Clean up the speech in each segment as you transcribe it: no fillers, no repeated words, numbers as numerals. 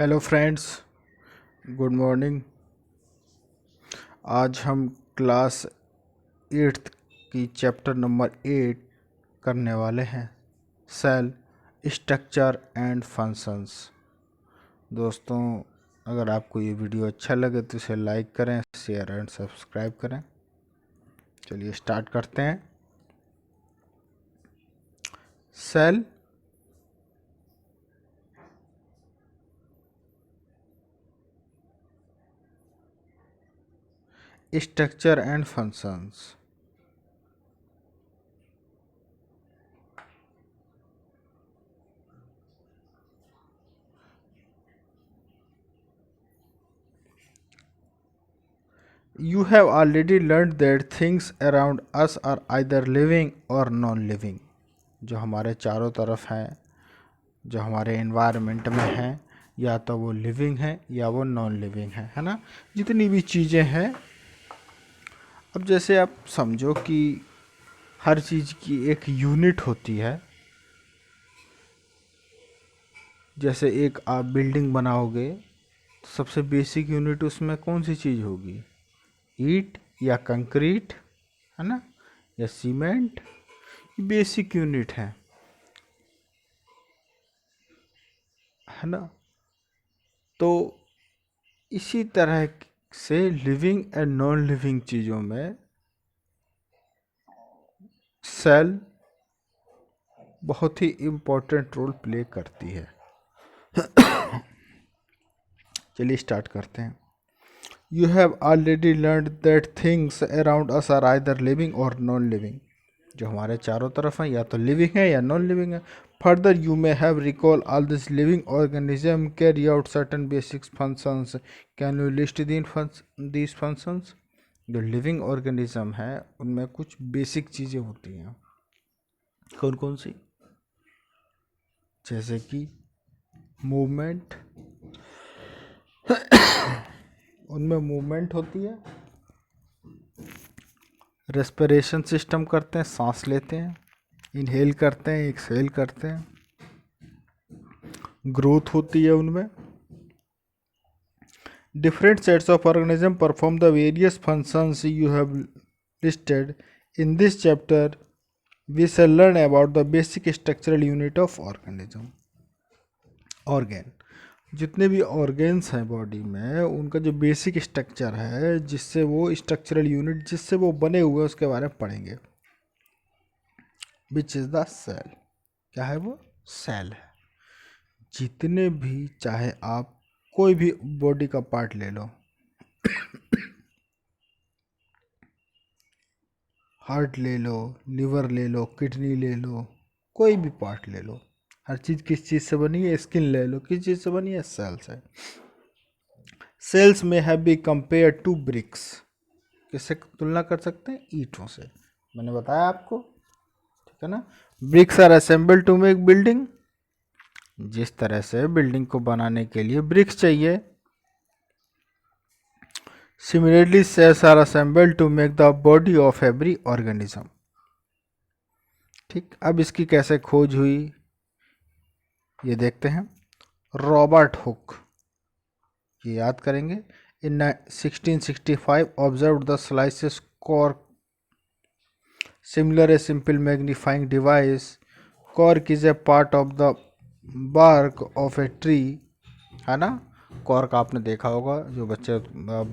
Hello friends, good morning. आज हम class 8th की चैप्टर नंबर 8 करने वाले हैं, सेल स्ट्रक्चर एंड फंक्शंस। दोस्तों, अगर आपको ये वीडियो अच्छा लगे तो इसे लाइक करें, शेयर एंड सब्सक्राइब करें। चलिए स्टार्ट करते हैं। Cell structure and functions. You have already learned that things around us are either living or non-living। जो हमारे चारों तरफ हैं, जो हमारे एनवायरनमेंट में हैं, या तो वो लिविंग है या वो नॉन लिविंग है ना। जितनी भी चीज़ें हैं, अब जैसे आप समझो कि हर चीज़ की एक यूनिट होती है। जैसे एक आप बिल्डिंग बनाओगे तो सबसे बेसिक यूनिट उसमें कौन सी चीज़ होगी? ईंट या कंक्रीट, है ना, या सीमेंट। बेसिक यूनिट है ना। तो इसी तरह से लिविंग एंड नॉन लिविंग चीज़ों में सेल बहुत ही इम्पोर्टेंट रोल प्ले करती है। चलिए स्टार्ट करते हैं। You have already learn that things around us are either living और नॉन लिविंग। जो हमारे चारों तरफ हैं या तो लिविंग है या नॉन लिविंग है। Further you may have recall all this living organism carry out certain basic functions. Can you list these functions? जो लिविंग ऑर्गेनिज्म है उनमें कुछ बेसिक चीज़ें होती हैं। कौन कौन सी? जैसे कि मूवमेंट, उनमें मूवमेंट होती है। रेस्पिरेशन सिस्टम करते हैं, सांस लेते हैं, इनहेल करते हैं, एक्सहेल करते हैं। ग्रोथ होती है उनमें। Different sets of organism perform the various functions you have listed in this chapter. We shall learn about the basic structural unit of organism. Organ, जितने भी ऑर्गेन्स हैं बॉडी में, उनका जो बेसिक स्ट्रक्चर है, जिससे वो स्ट्रक्चरल यूनिट जिससे वो बने हुए, उसके बारे में पढ़ेंगे। Which is the cell. क्या है वो? सेल है। जितने भी, चाहे आप कोई भी बॉडी का पार्ट ले लो, हार्ट ले लो, लिवर ले लो, किडनी ले लो, कोई भी पार्ट ले लो, हर चीज़ किस चीज़ से बनी है? स्किन ले लो, किस चीज़ से बनी है? सेल से। सेल्स में have be compare to bricks. किससे तुलना कर सकते हैं? ईंटों से। मैंने बताया आपको, ठीक है ना। Bricks are assembled to make building. जिस तरह से बिल्डिंग को बनाने के लिए ब्रिक्स चाहिए, similarly cells are assembled to make the body of every organism. ठीक, अब इसकी कैसे खोज हुई ये देखते हैं। रॉबर्ट हुक, ये याद करेंगे, in 1665 observe the slices cork. Similar a simple magnifying device. Cork is a part of the bark of a tree, है ना। कॉर्क आपने देखा होगा, जो बच्चे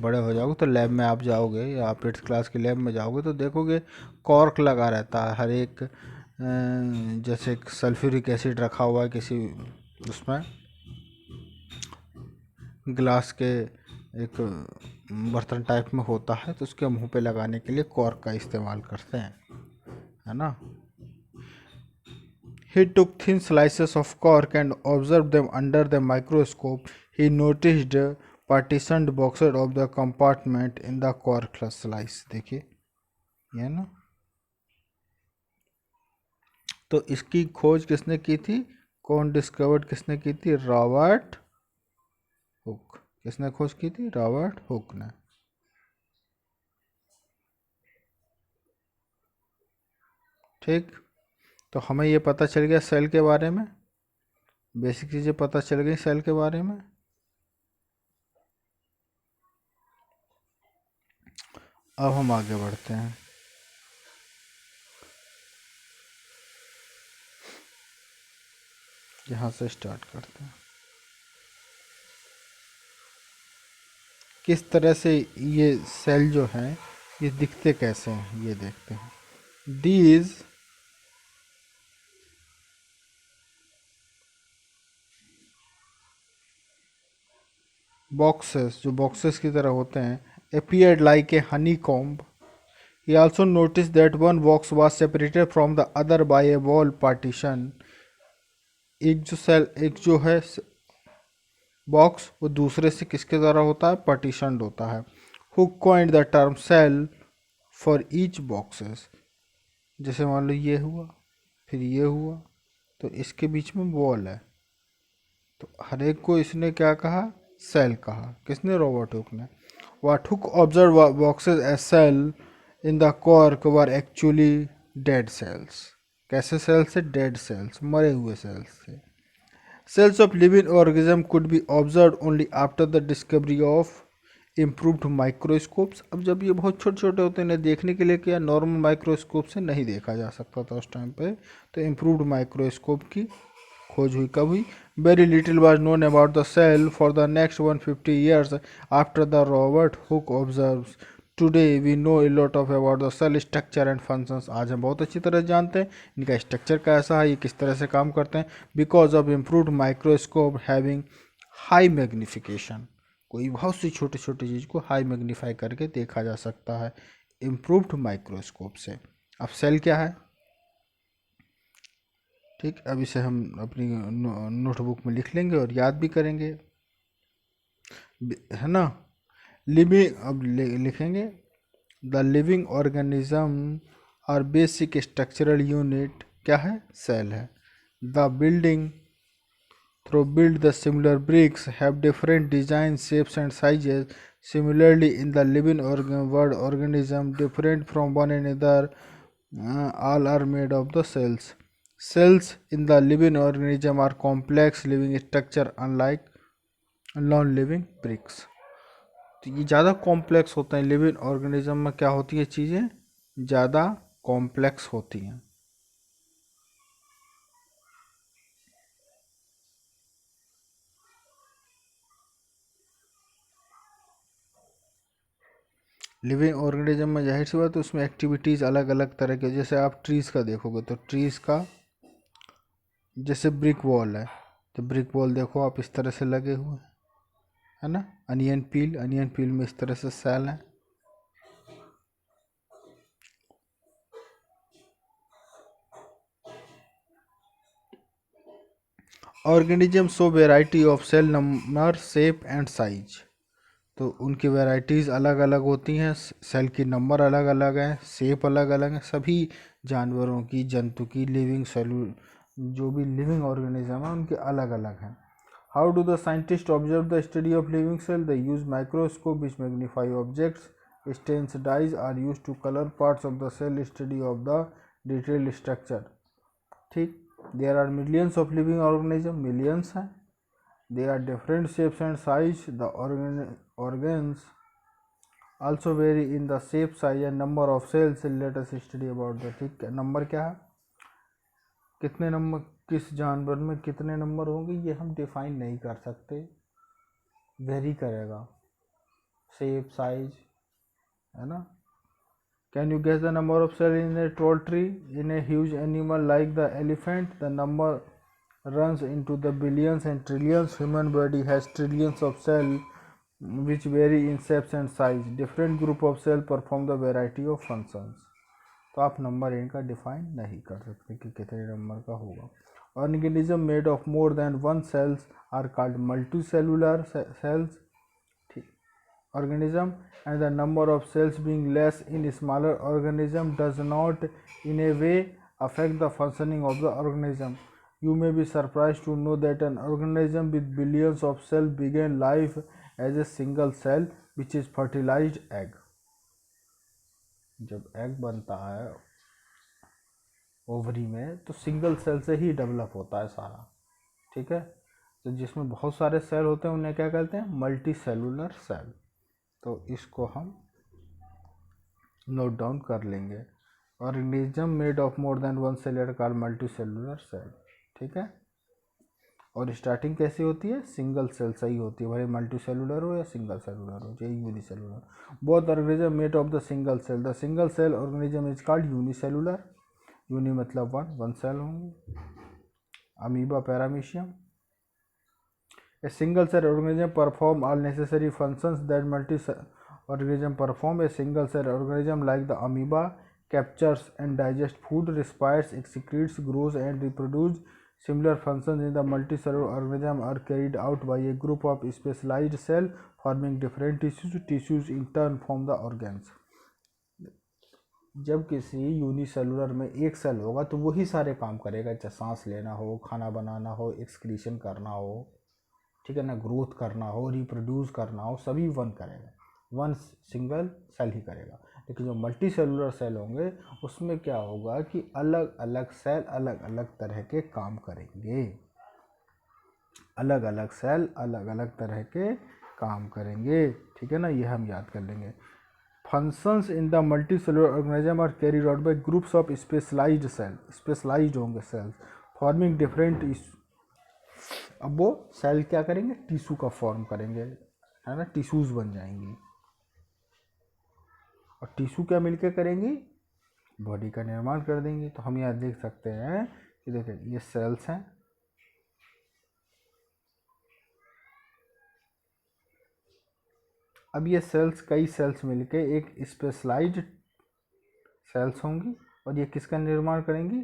बड़े हो जाओगे तो लैब में आप जाओगे या आप 8th क्लास की लैब में जाओगे तो देखोगे कॉर्क लगा रहता है हर एक। जैसे सल्फ्यूरिक एसिड रखा हुआ है किसी उसमें, ग्लास के एक बर्तन टाइप में होता है, तो उसके मुंह पे लगाने के लिए कॉर्क का इस्तेमाल करते हैं, है ना। He took thin slices of cork and observed them under the microscope. He noticed partitioned boxes of the compartment in the cork slice। देखिए ये ना, तो इसकी खोज किसने की थी? कौन डिस्कवर्ड किसने की थी? Robert Hooke. किसने खोज की थी? रॉबर्ट हुक ने। ठीक, तो हमें ये पता चल गया सेल के बारे में, बेसिक चीज़ें पता चल गई सेल के बारे में। अब हम आगे बढ़ते हैं। यहाँ से स्टार्ट करते हैं। किस तरह से ये सेल जो हैं ये दिखते कैसे हैं ये देखते हैं। दीज बॉक्सेस, जो बॉक्सेस की तरह होते हैं, appeared like a honeycomb. He also noticed that one box was separated from the other by a wall partition. एक जो है बॉक्स वो दूसरे से किसके द्वारा होता है, पार्टीशनड होता है। Who coined the term cell for each boxes. जैसे मान लो ये हुआ, फिर ये हुआ, तो इसके बीच में वॉल है, तो हर एक को इसने क्या कहा, सेल कहा। किसने, रॉबर्ट हुक ने। What Hook observed boxes as cell in the cork were actually dead cells. कैसे सेल्स से, डेड सेल्स, मरे हुए सेल्स थे। Cells of living organism could be observed only after the discovery of improved microscopes. अब जब ये बहुत छोटे छोटे होते हैं, इन्हें देखने के लिए क्या नॉर्मल माइक्रोस्कोप से नहीं देखा जा सकता था उस टाइम पे, तो इम्प्रूव्ड माइक्रोस्कोप की खोज हुई। कब हुई? Very little was known about the cell for the next 150 years after the Robert Hooke observes. Today we know a lot of about the cell structure and functions. आज हम बहुत अच्छी तरह जानते हैं इनका स्ट्रक्चर कैसा है, ये किस तरह से काम करते हैं। Because of improved microscope having high magnification, कोई बहुत सी छोटी छोटी चीज़ को हाई मैग्नीफाई करके देखा जा सकता है इम्प्रूव्ड माइक्रोस्कोप से। अब सेल क्या है, ठीक, अब इसे हम अपनी नोटबुक में लिख लेंगे और याद भी करेंगे, है ना। लिविंग, अब लिखेंगे द लिविंग ऑर्गेनिज्म और बेसिक स्ट्रक्चरल यूनिट क्या है, सेल है। The building through build the similar bricks have different designs, shapes and sizes. Similarly, in the living world organism different from one another, all are made of the cells. Cells in the living organism are complex living structure unlike non-living bricks. तो ये ज़्यादा complex होते हैं, living organism में क्या होती है, चीज़ें ज़्यादा कॉम्प्लेक्स होती हैं। लिविंग ऑर्गेनिज्म में जाहिर सी बात है उसमें एक्टिविटीज़ अलग अलग तरह के, जैसे आप ट्रीज़ का देखोगे तो ट्रीज़ का जैसे ब्रिक वॉल है, तो ब्रिक वॉल देखो आप इस तरह से लगे हुए हैं, है ना। अनियन पील, अनियन पील में इस तरह से सेल है। Organism show variety of cell number, shape and size, तो उनकी वेराइटीज़ अलग अलग होती हैं, सेल की नंबर अलग अलग है, शेप अलग अलग है। सभी जानवरों की, जंतु की, लिविंग सेलू जो भी लिविंग ऑर्गेनिज्म है उनके अलग अलग हैं। How do the scientist observe the study of living cell? They use microscope which magnify objects. Stains dyes are use to colour parts of the cell, study of the detailed structure. ठीक, there are millions of living organism, millions हैं। They are different shapes and size. The organs also vary in the shape, size and number of cells. Let us study about the, ठीक है, number क्या है, कितने number, किस जानवर में कितने नंबर होंगे ये हम डिफाइन नहीं कर सकते, वेरी करेगा, शेप साइज, है ना। Can you guess the number of cell in a tall tree? In a huge animal like the elephant the number runs into the billions and trillions. Human body has trillions of cells which vary in shapes and size. Different group of cells perform the variety of functions. तो आप number इनका define नहीं कर सकते कि कितने number का होगा। Organism made of more than one cells are called multi cellular cells. organism, and the number of cells being less in smaller organism does not in a way affect the functioning of the organism. You may be surprised to know that an organism with billions of cells began life as a single cell which is fertilized egg. जब egg बनता है ovary में तो single cell से ही develop होता है सारा, ठीक है। तो जिसमें बहुत सारे सेल होते हैं उन्हें क्या कहते हैं, मल्टी सेलुलर सेल। तो इसको हम नोट डाउन कर लेंगे। Organism made of more than one cell are called multi cellular cell. ठीक है, और स्टार्टिंग कैसे होती है, सिंगल सेल सही होती है, भाई मल्टी सेलुलर हो या सिंगल सेलुलर हो, चाहे unicellular. Both organism made of the single cell, the single cell organism is called unicellular. Uni मतलब वन सेल होंगे। Amoeba, paramecium. A single cell organism perform all necessary functions that multi organism perform. A single cell organism like the amoeba captures and digests food, respires, excretes, grows and reproduces. Similar functions in the multicellular organism are carried out by a group of specialized cells forming different tissues. Tissues in turn form the organs. जब किसी unicellular में एक cell होगा तो वही सारे काम करेगा, चाहे सांस लेना हो, खाना बनाना हो, एक्सक्रीशन करना हो, ठीक है ना, ग्रोथ करना हो, रिप्रोड्यूस करना हो, सभी वन करेगा, वन सिंगल सेल ही करेगा। लेकिन जो मल्टी सेलुलर सेल होंगे उसमें क्या होगा कि अलग अलग सेल अलग अलग तरह के काम करेंगे, अलग अलग सेल अलग अलग तरह के काम करेंगे। ठीक है ना, ये हम याद कर लेंगे। Functions in the multi cellular organism are carried out by groups of specialised cell, specialised होंगे सेल्स फॉर्मिंग डिफरेंट। अब वो सेल क्या करेंगे, टिश्यू का फॉर्म करेंगे, है ना, टिश्यूज बन जाएंगी। और टिश्यू क्या मिलके करेंगी, बॉडी का निर्माण कर देंगी। तो हम यहाँ देख सकते हैं कि देखिए ये सेल्स हैं, अब ये सेल्स कई सेल्स मिलके एक स्पेशलाइज्ड सेल्स होंगी और ये किसका निर्माण करेंगी,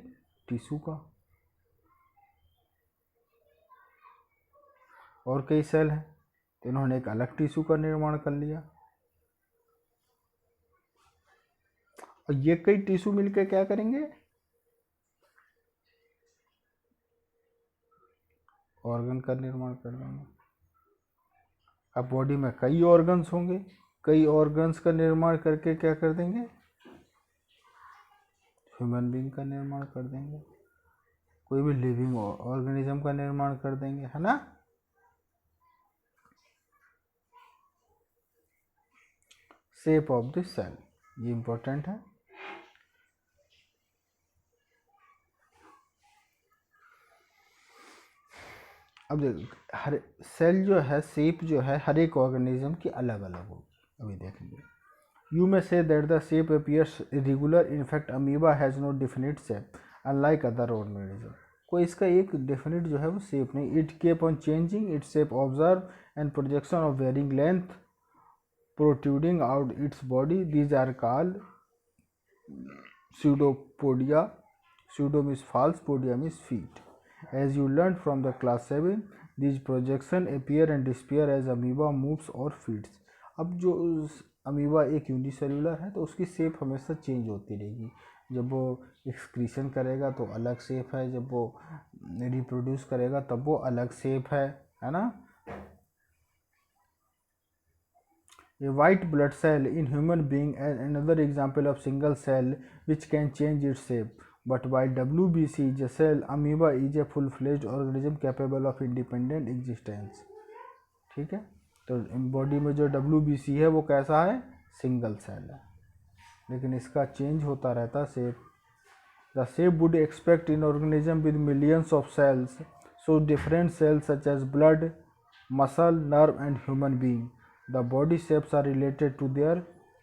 टिश्यू का। और कई सेल हैं तो इन्होंने एक अलग टिश्यू का निर्माण कर लिया। और ये कई टिश्यू मिलकर क्या करेंगे, ऑर्गन का निर्माण कर देंगे। अब बॉडी में कई ऑर्गन्स होंगे, कई ऑर्गन्स का निर्माण करके क्या कर देंगे, ह्यूमन बीइंग का निर्माण कर देंगे, कोई भी लिविंग ऑर्गेनिज्म का निर्माण कर देंगे, है ना। शेप ऑफ द सेल, ये इंपॉर्टेंट है। अब देखो हर सेल जो है, शेप जो है हर एक ऑर्गेनिज्म की अलग अलग होगी, अभी देखेंगे। You may say that the shape appears irregular, in fact amoeba has no definite shape unlike other organism. कोई इसका एक डेफिनेट जो है वो शेप नहीं, it keep on changing its shape, observe and projection of varying length protruding out its body. These are called pseudopodia. Pseudo means false, podia means feet. As you learned from the class 7, these projections appear and disappear as amoeba moves or feeds. अब जो amoeba एक unicellular है तो उसकी shape हमेशा change होती रहेगी। जब वो एक्सक्रीशन करेगा तो अलग शेप है, जब वो रिप्रोड्यूस करेगा तब वो अलग शेप है ना। A white blood cell in human being is another example of single cell which can change its shape. But while WBC is a cell, amoeba is a full-fledged organism capable of independent existence. ठीक है, तो body में जो WBC है वो कैसा है, single cell है, लेकिन इसका चेंज होता रहता shape. The shape would expect in organism with millions of cells, so different cells such as blood, muscle, nerve and human being. The body shapes are related to their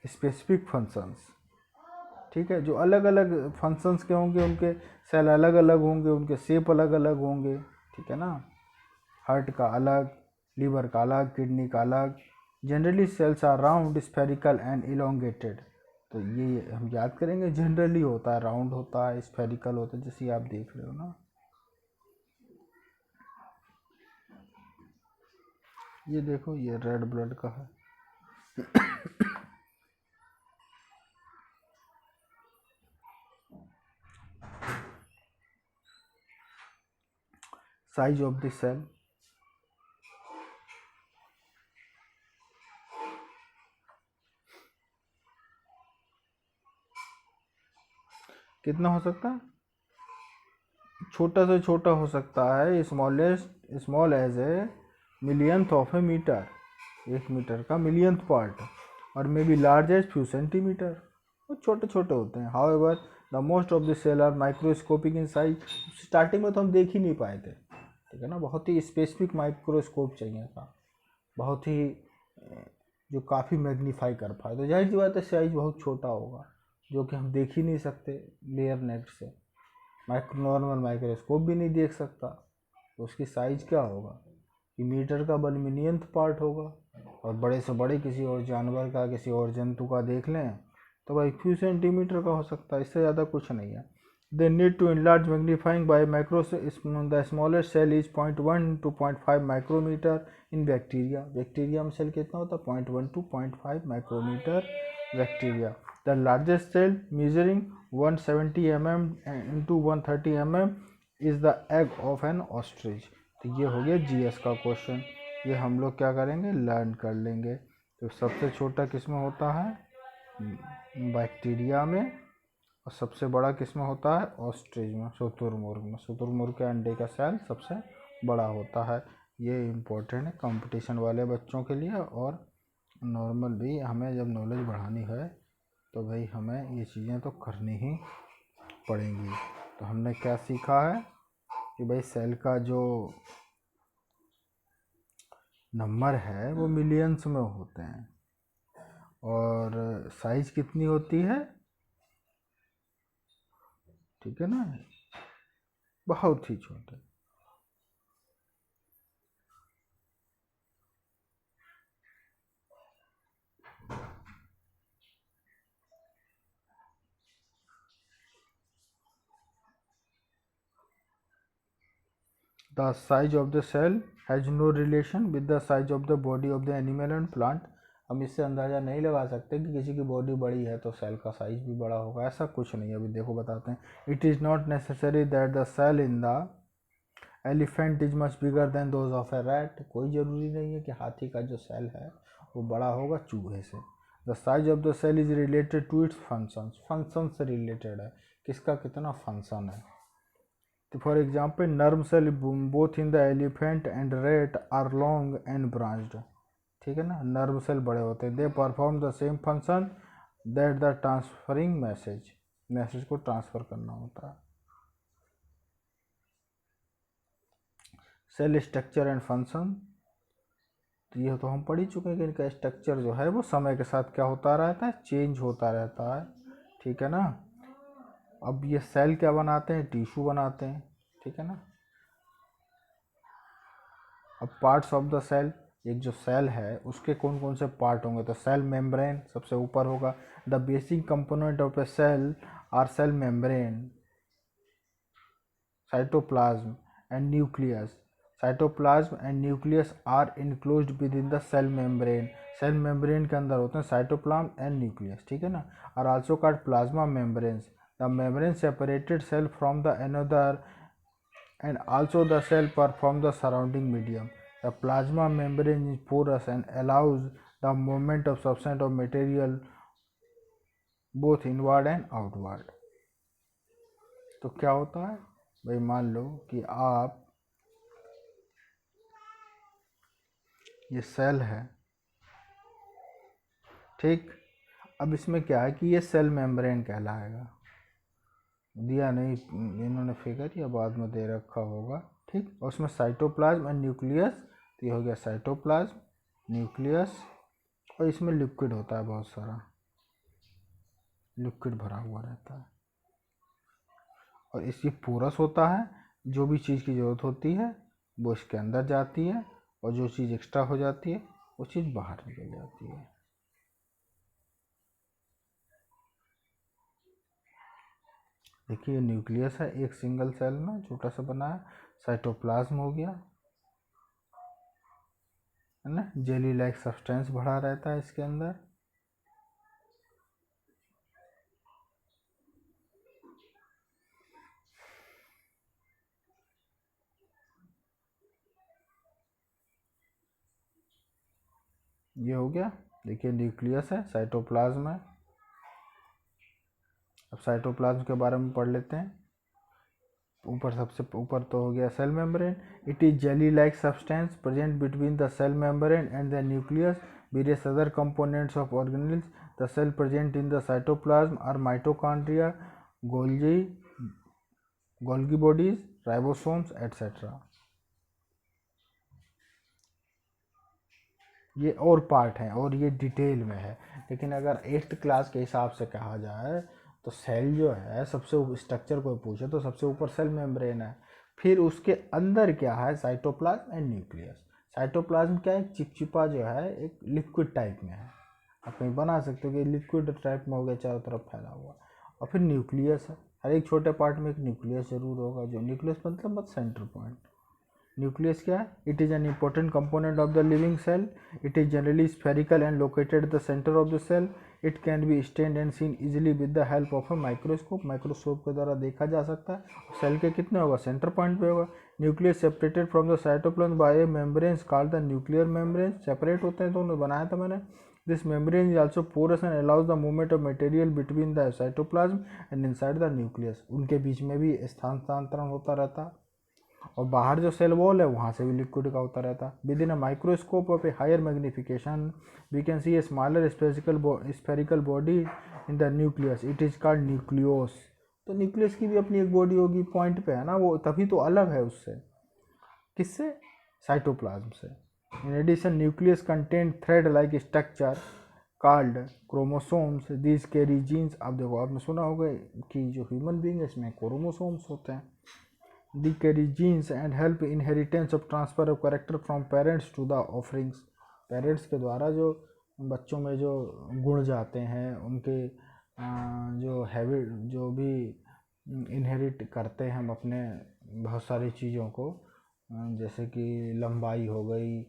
specific functions. ठीक है, जो अलग अलग functions के होंगे उनके cell अलग अलग होंगे, उनके शेप अलग अलग होंगे। ठीक है ना, हार्ट का अलग, लीवर का अलग, किडनी का अलग। Generally cells are round, spherical and elongated. तो ये हम याद करेंगे, जनरली होता है, राउंड होता है, स्फेरिकल होता है, जैसे आप देख रहे हो ना। ये देखो, ये रेड ब्लड का है। साइज ऑफ द सेल, कितना हो सकता है, छोटा से छोटा हो सकता है, smallest small as a millionth of a metre, 1 metre का मिलियंथ पार्ट, और may be large as few centimetre, वो छोटे छोटे होते हैं। However the most of the cell are microscopic in size. Starting में तो हम देख ही नहीं पाए थे, ठीक है ना, बहुत ही स्पेसिफिक माइक्रोस्कोप चाहिए था, बहुत ही जो काफ़ी मैग्नीफाई कर पाए। तो जाहिर सी बात है साइज बहुत छोटा होगा, जो कि हम देख ही नहीं सकते लेयर नेट से। नॉर्मल माइक्रोस्कोप भी नहीं देख सकता, तो उसकी साइज क्या होगा कि मीटर का 1 मिलियंथ पार्ट होगा। और बड़े से बड़े किसी और जानवर का, किसी और जंतु का देख लें तो भाई फ्यू सेंटीमीटर का हो सकता है, इससे ज़्यादा कुछ नहीं है। They need to enlarge magnifying by macro, the smallest cell is 0.1 to 0.5 micrometre in bacteria. Bacteria में सेल कितना होता है 0.1 to 0.5 micrometre bacteria. The largest cell measuring 170 mm into 130 mm is the egg of an ostrich। तो ये हो गया GS का question, ये हम लोग क्या करेंगे लर्न कर लेंगे। तो सबसे छोटा किस में होता है बैक्टीरिया में, और सबसे बड़ा किस में होता है ऑस्ट्रिच में, शुतुरमुर्ग में। शुतुरमुर्ग के अंडे का सेल सबसे बड़ा होता है। ये इम्पोर्टेंट है कंपटीशन वाले बच्चों के लिए, और नॉर्मल भी हमें जब नॉलेज बढ़ानी है तो भाई हमें ये चीज़ें तो करनी ही पड़ेंगी। तो हमने क्या सीखा है कि भाई सेल का जो नंबर है वो मिलियंस में होते हैं, और साइज कितनी होती है, ठीक है ना, बहुत ही छोटे। The size of the cell has no relation with the size of the body of the animal and plant। हम इससे अंदाज़ा नहीं लगा सकते कि किसी की बॉडी बड़ी है तो सेल का साइज भी बड़ा होगा, ऐसा कुछ नहीं। अभी देखो बताते हैं। It is not necessary that the cell in the elephant is much bigger than those of a rat. कोई ज़रूरी नहीं है कि हाथी का जो सेल है वो बड़ा होगा चूहे से। The size of the cell is related to its functions. Function से रिलेटेड है, किसका कितना फंक्शन है। तो for example nerve cell both in the elephant and rat are long and branched, ठीक है ना, नर्व सेल बड़े होते हैं। They perform the same function that the transferring message, message को ट्रांसफ़र करना होता है। सेल स्ट्रक्चर एंड फंक्शन, तो ये तो हम पढ़ ही चुके हैं कि इनका स्ट्रक्चर जो है वो समय के साथ क्या होता रहता है, चेंज होता रहता है, ठीक है ना। अब ये सेल क्या बनाते हैं, टिश्यू बनाते हैं, ठीक है ना। अब पार्ट्स ऑफ द सेल, एक जो सेल है उसके कौन कौन से पार्ट होंगे, तो सेल मेम्ब्रेन सबसे ऊपर होगा। The basic component of a cell are cell membrane, cytoplasm and nucleus. Cytoplasm and nucleus are enclosed within the cell membrane. Cell membrane के अंदर होते हैं साइटोप्लाज्म एंड न्यूक्लियस, ठीक है ना। Are also called plasma membranes. The membrane separated cell from the another and also the cell perform the surrounding medium. The plasma membrane is porous and allows the movement of substance of material both inward and outward। तो क्या होता है भाई, मान लो कि आप ये cell है, ठीक। अब इसमें क्या है कि ये सेल मेम्ब्रेन कहलाएगा, दिया नहीं इन्होंने फिगर, या बाद में दे रखा होगा, ठीक। और उसमें साइटोप्लाज्म एंड न्यूक्लियस, तो ये हो गया साइटोप्लाज्म न्यूक्लियस, और इसमें लिक्विड होता है, बहुत सारा लिक्विड भरा हुआ रहता है। और इसकी पोरस होता है, जो भी चीज़ की ज़रूरत होती है वो इसके अंदर जाती है, और जो चीज़ एक्स्ट्रा हो जाती है वो चीज़ बाहर निकल जाती है। देखिए न्यूक्लियस है, एक सिंगल सेल में छोटा सा बना है। साइटोप्लाज्म हो गया, है ना, जेली लाइक सब्सटेंस भरा रहता है इसके अंदर। ये हो गया, देखिए न्यूक्लियस है, साइटोप्लाज्म है। अब साइटोप्लाज्म के बारे में पढ़ लेते हैं। ऊपर सबसे ऊपर तो हो गया cell membrane. It is jelly like substance present between the cell membrane and the nucleus, various other components of organelles. The cell present in the cytoplasm are mitochondria, Golgi bodies, ribosomes etcetera. ये और part हैं और ये detail में है, लेकिन अगर 8th class के हिसाब से कहा जाए तो सेल जो है सबसे स्ट्रक्चर को पूछे तो सबसे ऊपर सेल मेम्ब्रेन है, फिर उसके अंदर क्या है साइटोप्लाज्म एंड न्यूक्लियस। साइटोप्लाज्म क्या है, चिपचिपा जो है एक लिक्विड टाइप में है, आप कहीं बना सकते हो कि लिक्विड टाइप में हो गया चारों तरफ फैला हुआ। और फिर न्यूक्लियस है, हर एक छोटे पार्ट में एक न्यूक्लियस जरूर होगा, जो न्यूक्लियस मतलब सेंटर पॉइंट। न्यूक्लियस क्या है, it is an important component of the living cell, it is generally spherical and located at the centre of the cell, it can be stained and seen easily with the help of a microscope, microscope के द्वारा देखा जा सकता है। Cell के कितने होगा, centre point पे होगा। Nucleus separated from the cytoplasm by a membranes called the nuclear membrane, separate होते हैं तो उन्हें बनाया था मैंने। This membrane is also porous and allows the movement of material between the cytoplasm and inside the nucleus, उनके बीच में भी स्थानांतरण होता रहता है। और बाहर जो सेल वॉल है वहाँ से भी लिक्विड का होता रहता है। With in a microscope of a higher magnification we can see a smaller spherical body in the nucleus, it is called nucleolus. तो न्यूक्लियस की भी अपनी एक बॉडी होगी, पॉइंट पे है ना वो, तभी तो अलग है उससे, किससे, साइटोप्लाज्म से। In addition nucleus contain thread like structure called chromosomes, these carry genes. अब देखो आपने सुना होगा कि जो ह्यूमन बींग है इसमें क्रोमोसोम्स होते हैं, they carry genes and help inheritance of transfer of character from parents to the offerings। Parents के द्वारा जो बच्चों में जो गुण जाते हैं उनके जो हैबिट जो भी इनहेरिट करते हैं हम अपने बहुत सारी चीज़ों को, जैसे कि लंबाई हो गई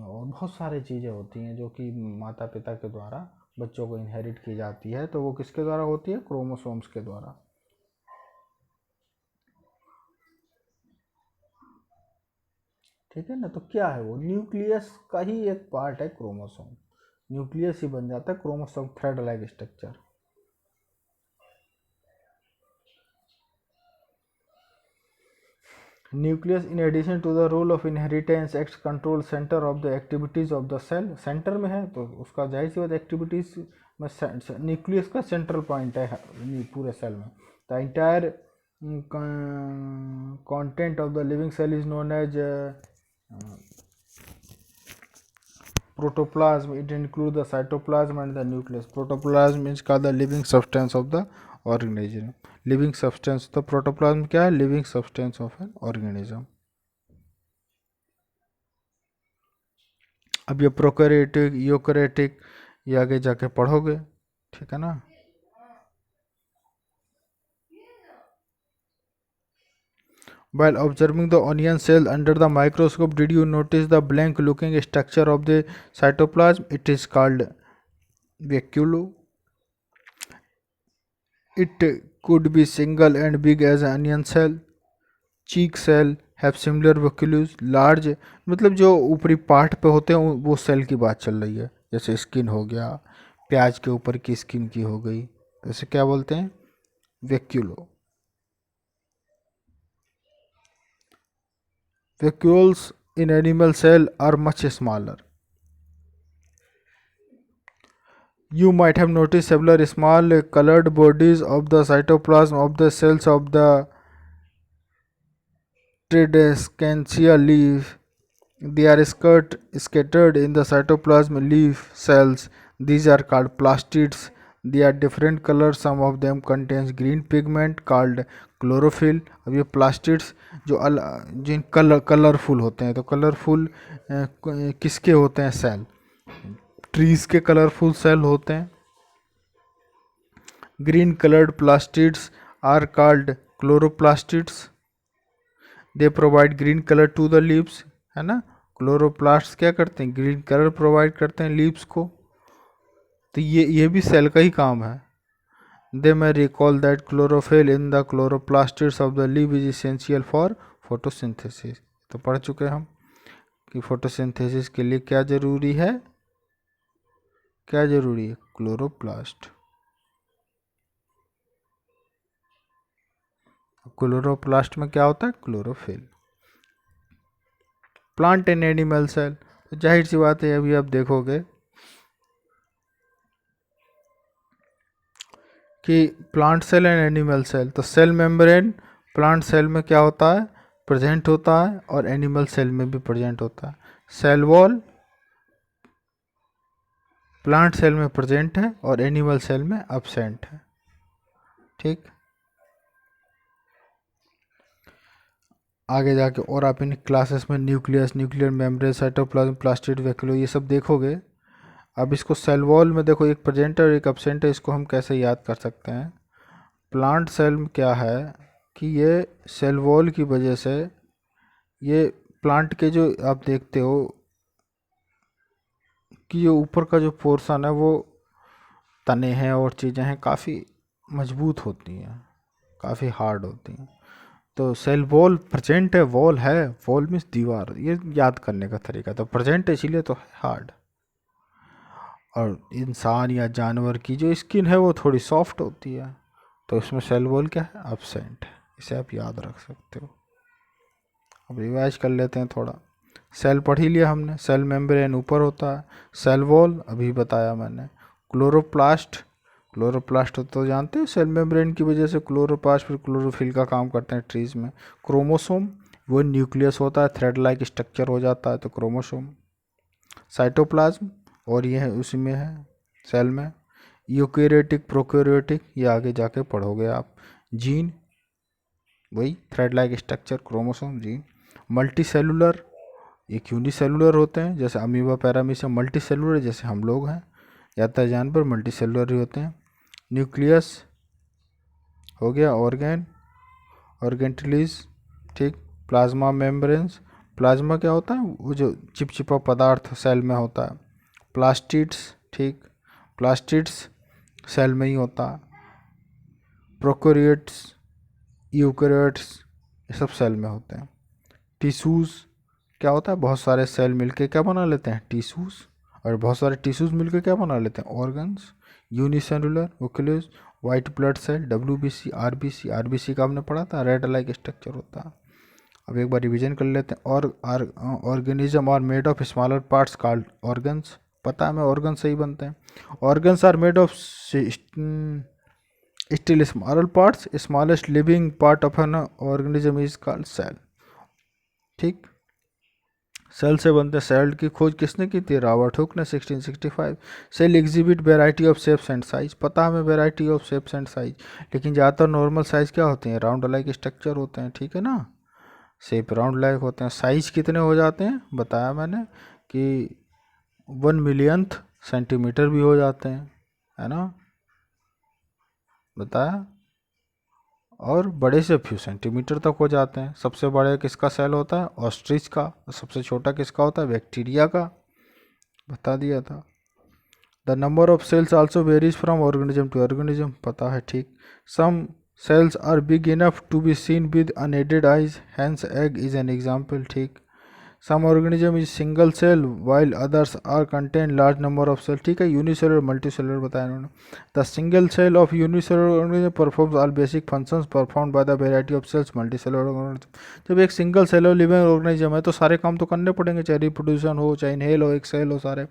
और बहुत सारी चीज़ें होती हैं जो कि माता पिता के द्वारा बच्चों को इनहेरिट की जाती है, तो वो किसके द्वारा होती है, क्रोमोसोम्स के द्वारा। ठीक है ना, तो क्या है वो, न्यूक्लियस का ही एक पार्ट है क्रोमोसोम, न्यूक्लियस ही बन जाता है chromosome, thread like structure. Nucleus in addition to the role of inheritance acts control centre of the activities of the cell, centre में है तो उसका जाहिर सी बात एक्टिविटीज में न्यूक्लियस का सेंट्रल पॉइंट है पूरे सेल में। The entire content of the living cell is known as protoplasm, it includes the cytoplasm and the nucleus। protoplasm is called the living substance of the organism, living substance, तो protoplasm क्या है, living substance of an organism। अब ये prokaryotic eukaryotic ये आगे जाके पढ़ोगे, ठीक है ना। While observing the onion cell under the microscope, did you notice the blank looking structure of the cytoplasm? It is called vacuole। It could be single and big as an onion cell। Cheek cell have similar vacuoles large, मतलब जो ऊपरी part पे होते हैं वो cell की बात चल रही है, जैसे स्किन हो गया, प्याज के ऊपर की स्किन की हो गई, ऐसे क्या बोलते हैं, vacuole. Vacuoles in animal cell are much smaller. You might have noticed several small colored bodies of the cytoplasm of the cells of the Tradescantia leaf। They are scattered in the cytoplasm leaf cells। These are called plastids। They are different colors, some of them contains green pigment called chlorophyll। अब ये plastids जिन colourful होते हैं, तो colourful किसके होते हैं, cell, trees के colourful cell होते हैं। Green coloured plastids are called chloroplastids. They provide green colour to the leaves, है ना। क्लोरोप्लास्ट क्या करते हैं, ग्रीन कलर प्रोवाइड करते हैं लीव्स को, तो ये भी सेल का ही काम है। दे may recall that chlorophyll in the chloroplasts of the leaf is essential for photosynthesis। तो पढ़ चुके हम कि फोटोसिंथेसिस के लिए क्या जरूरी है, क्या जरूरी है, क्लोरोप्लास्ट। क्लोरोप्लास्ट में क्या होता है, chlorophyll. Plant and animal cell, तो जाहिर सी बात है अभी आप देखोगे कि plant cell and animal cell, तो सेल मेम्ब्रेन प्लांट सेल में क्या होता है, प्रेजेंट होता है, और एनिमल सेल में भी प्रेजेंट होता है। सेल वॉल प्लांट सेल में प्रेजेंट है और एनिमल सेल में एब्सेंट है। ठीक, आगे जाके और आप इन क्लासेस में nucleus, nuclear membrane, cytoplasm, plastid, vacuole ये सब देखोगे। अब इसको सेल वॉल में देखो, एक प्रेजेंट है और एक एब्सेंट है, इसको हम कैसे याद कर सकते हैं। प्लांट सेल में क्या है कि ये सेल वॉल की वजह से ये प्लांट के जो आप देखते हो कि ये ऊपर का जो पोर्शन है वो तने हैं और चीज़ें हैं काफ़ी मजबूत होती हैं, काफ़ी हार्ड होती हैं। तो सेल वॉल प्रेजेंट है, वॉल है, वॉल मीन्स दीवार, ये याद करने का तरीका। तो प्रेजेंट है इसीलिए तो है हार्ड। और इंसान या जानवर की जो स्किन है वो थोड़ी सॉफ्ट होती है, तो इसमें सेल वॉल क्या है, एब्सेंट है। इसे आप याद रख सकते हो। अब रिवाइज कर लेते हैं थोड़ा। सेल पढ़ ही लिया हमने, सेल मेम्ब्रेन ऊपर होता है, सेल वॉल अभी बताया मैंने, क्लोरोप्लास्ट, क्लोरोप्लास्ट तो जानते हो सेल मेम्ब्रेन की वजह से क्लोरोप्लास्ट फिर क्लोरोफिल का काम करते हैं ट्रीज में। क्रोमोसोम वो न्यूक्लियस होता है, थ्रेड लाइक स्ट्रक्चर हो जाता है तो क्रोमोसोम। साइटोप्लाज्म और ये है उसी में है सेल में। यूकैरियोटिक, प्रोकैरियोटिक ये आगे जाके पढ़ोगे आप। जीन वही thread like structure, chromosome, gene. Multi cellular एक यूनिसेलुलर होते हैं जैसे अमीबा, पैरामीशियम। मल्टी सेलुलर जैसे हम लोग हैं, ज़्यादातर जानवर मल्टी सेलुलर ही होते हैं। न्यूक्लियस हो गया, ऑर्गेन, ऑर्गेंटलीज, ठीक। प्लाज्मा मेम्ब्रेन्स, प्लाज्मा क्या होता है, वो जो चिपचिपा पदार्थ सेल में होता है। प्लास्टिड्स, ठीक, प्लास्टिड्स सेल में ही होता है। प्रोकैरियोट्स, यूकैरियोट्स ये सब सेल में होते हैं। टिश्यूज़ क्या होता है, बहुत सारे सेल मिलके क्या बना लेते हैं, टिश्यूज़, और बहुत सारे टिश्यूज़ मिलके क्या बना लेते हैं, organs. Unicellular nucleus, white blood cell, WBC, RBC, RBC का हमने पढ़ा था, रेड लाइक स्ट्रक्चर होता है। अब एक बार रिवीजन कर लेते हैं। और organism are made of smaller parts called organs, पता है हमें ऑर्गन से ही बनते हैं। Organs are made of still smaller parts, smallest living part of an organism is called cell. ठीक, सेल से बनते। सेल की खोज किसने की थी, रॉबर्ट हुक ने 1665। Cell exhibit variety of shapes and size, पता हमें variety of shapes and size, लेकिन ज़्यादातर नॉर्मल साइज क्या होते हैं, राउंड लाइक स्ट्रक्चर होते हैं, ठीक है ना, शेप राउंड लाइक होते हैं। साइज कितने हो जाते हैं बताया मैंने कि 1 मिलियंथ सेंटीमीटर भी हो जाते हैं, है ना, बताया। और बड़े से फ्यू सेंटीमीटर तक हो जाते हैं। सबसे बड़े किसका सेल होता है, ऑस्ट्रिच का। सबसे छोटा किसका होता है, बैक्टीरिया का, बता दिया था। The number of cells also varies from organism to organism, पता है, ठीक। Some cells are big enough to be seen with unaided eyes, hen's egg is an example, ठीक। Some organism is single cell while others are contain large number of cell, ठीक है। Unicellular, multi cellular बताया उन्होंने। The single cell of unicellular organism performs all basic functions performed by the variety of sales multi cellular organism. जब एक single cellular living organism है तो सारे काम तो करने पड़ेंगे, चाहे रिप्रोड्यूशन हो, चाहे इनहेल हो, एक सेल हो, सारे।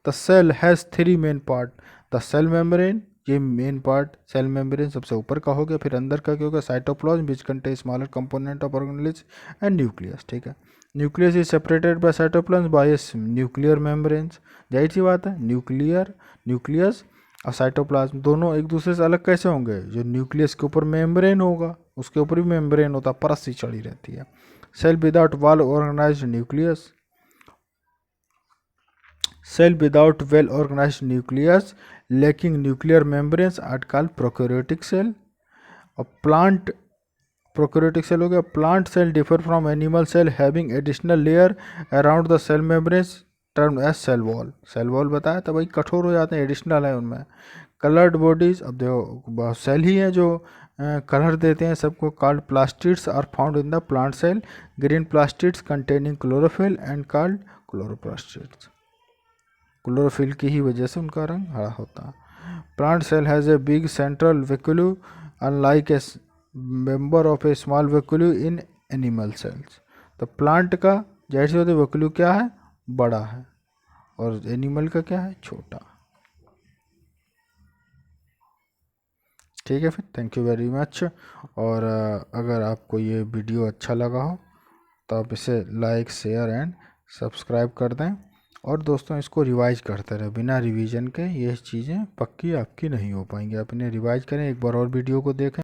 The cell has 3 main part, the cell membrane, ये मेन पार्ट सेल मेम्ब्रेन सबसे ऊपर का हो गया। फिर अंदर का क्या होगा, cytoplasm which contain smaller component of organelles, and nucleus, ठीक है। Nucleus is separated by cytoplasm bye nuclear membranes, जाहिर सी बात है, न्यूक्लियस और साइटोप्लाज्म दोनों एक दूसरे से अलग कैसे होंगे, जो न्यूक्लियस के ऊपर मेम्ब्रेन होगा उसके ऊपर भी मेम्ब्रेन होता है, परत सी चढ़ी रहती है। Cell without well organised nucleus, cell without well organised nucleus lacking nuclear membranes are called prokaryotic cell। और प्लांट, प्रोकैरियोटिक सेल हो गया। Plant cell differ from animal cell having additional layer around the cell membranes term as cell wall, cell wall बताया तो भाई कठोर हो जाते हैं, एडिशनल है उनमें। कलर्ड बॉडीज, अब देखो सेल ही हैं जो कलर देते हैं सबको, called plastids are found in the plant cell, green plastids containing chlorophyll and called chloroplastids, chlorophyll की ही वजह से उनका रंग हरा होता है। Plant cell has a big central vacuole unlike a member of a small vacuole in animal cells. तो प्लांट का जाहिर सी होती है वैक्यूल क्या है, बड़ा है, और एनिमल का क्या है, छोटा। ठीक है, फिर थैंक यू वेरी मच। और अगर आपको ये वीडियो अच्छा लगा हो तो आप इसे लाइक शेयर एंड सब्सक्राइब कर दें। और दोस्तों, इसको रिवाइज करते रहे, बिना रिवीजन के ये चीज़ें पक्की आपकी नहीं हो पाएंगी। आप इन्हें रिवाइज करें, एक बार और वीडियो को देखें।